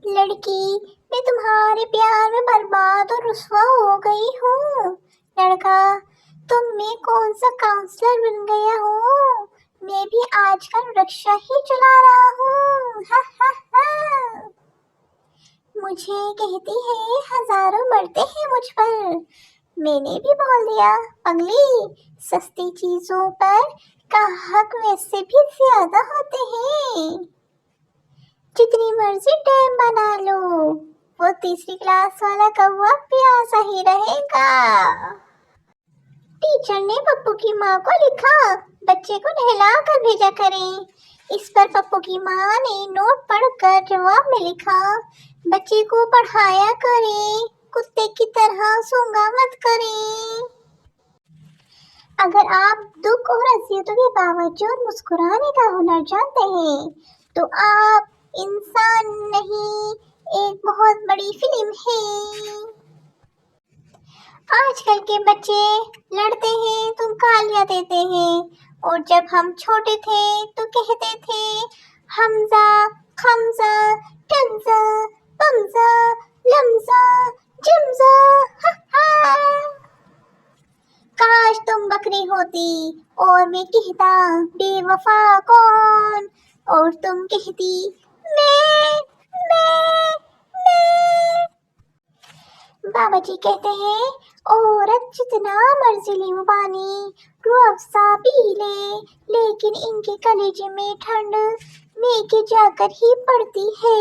لڑکی، میں تمہارے پیار میں برباد اور رسوا ہو گئی ہوں۔ لڑکا، تم میں کون سا کاؤنسلر بن گیا ہوں، میں بھی آج کل رکشا ہی چلا رہا ہوں۔ مجھے کہتی ہے ہزاروں مرتے ہیں مجھ پر، میں نے بھی بول دیا پگلی، سستی چیزوں پر کا حق ویسے بھی زیادہ ہوتے ہیں، جتنی مرضی ڈیم بنا لو، وہ تیسری کلاس والا کوا پیاسا ہی رہے گا۔ ٹیچر نے پپو کی ماں کو لکھا بچے کو نہلا کر بھیجا کریں۔ اس پر پپو کی ماں نے نوٹ پڑھ کر جواب میں لکھا بچے کو پڑھایا کریں، کتے کی طرح سونگا مت کریں۔ اگر آپ دکھ اور اذیتوں کے باوجود مسکرانے کا ہنر جانتے ہیں تو آپ انسان نہیں، ایک بہت بڑی فلم ہے۔ آج کل کے بچے لڑتے ہیں تو گالیاں دیتے ہیں، اور جب ہم چھوٹے تھے تو کہتے تھے حمزہ، خمزہ، ٹمزہ، پمزہ، لمزہ، جمزہ۔ کاش تم بکری ہوتی اور میں کہتا بے وفا کون، اور تم کہتی میں۔ بابا جی کہتے ہیں عورت جتنا مرضی لیمو پانی روح افزا پی لے، لیکن ان کے کلیجے میں ٹھنڈ میکے جا کر ہی پڑتی ہے۔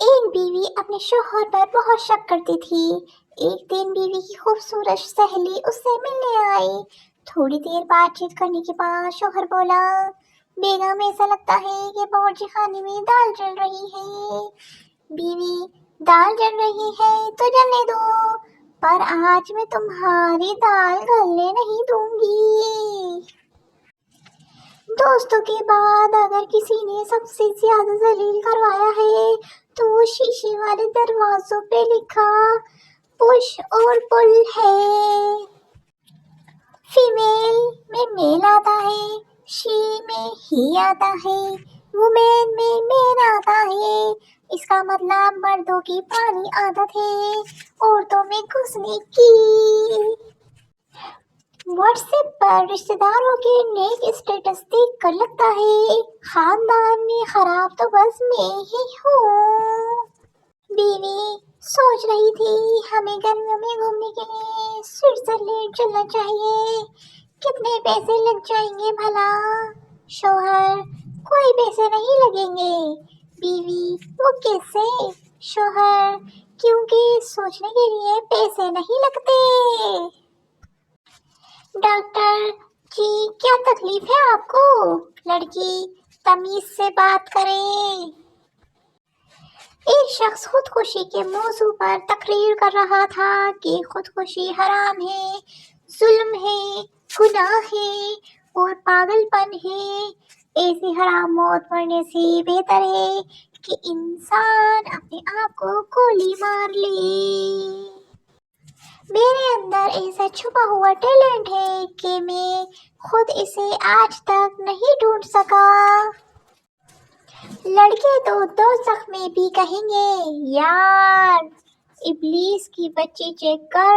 ایک بیوی اپنے شوہر پر بہت شک کرتی تھی۔ ایک دن بیوی کی خوبصورت سہیلی اس سے ملنے آئی۔ تھوڑی دیر بات چیت کرنے کے بعد شوہر بولا بیگم، ایسا لگتا ہے کہ باورچی خانے میں دال جل رہی ہے۔ بیوی، دال جل رہی ہے تو جلنے دو، پر آج میں تمہاری دال گلنے نہیں دوں گی۔ دوستوں کے بعد اگر کسی نے سب سے زیادہ ذلیل کروایا ہے تو وہ شیشے والے دروازوں پہ لکھا پش اور پل ہے۔ فیمیل میں میل آتا ہے، شی میں ہی آتا ہے، وومین میں مین آتا ہے۔ اس کا مطلب مردوں کی پرانی عادت ہے عورتوں میں گھسنے کی۔ واٹس ایپ پر رشتہ داروں کے نیک اسٹیٹس دیکھ کر لگتا ہے خاندان میں خراب تو بس میں ہی ہوں۔ بیوی سوچ رہی تھی ہمیں گرمیوں میں گھومنے کے لیے سوئٹزرلینڈ چلنا چاہیے، کتنے پیسے لگ جائیں گے بھلا؟ شوہر، کوئی پیسے نہیں لگیں گے۔ بیوی، وہ کیسے؟ شوہر، کیونکہ سوچنے کے لیے پیسے نہیں لگتے۔ ڈاکٹر جی، کیا تکلیف ہے آپ کو؟ لڑکی، تمیز سے بات کریں۔ ایک شخص خودکشی کے موضوع پر تقریر کر رہا تھا کہ خودکشی حرام ہے، ظلم ہے، گناہ ہے اور پاگل پن ہے۔ ایسی حرام موت مرنے سے بہتر ہے کہ انسان اپنے آپ کو گولی مار لے۔ میرے اندر ایسا چھپا ہوا ٹیلنٹ ہے کہ میں خود اسے آج تک نہیں ڈھونڈ سکا۔ لڑکے تو دوزخ میں بھی کہیں گے یار ابلیس کی بچی چیک کر۔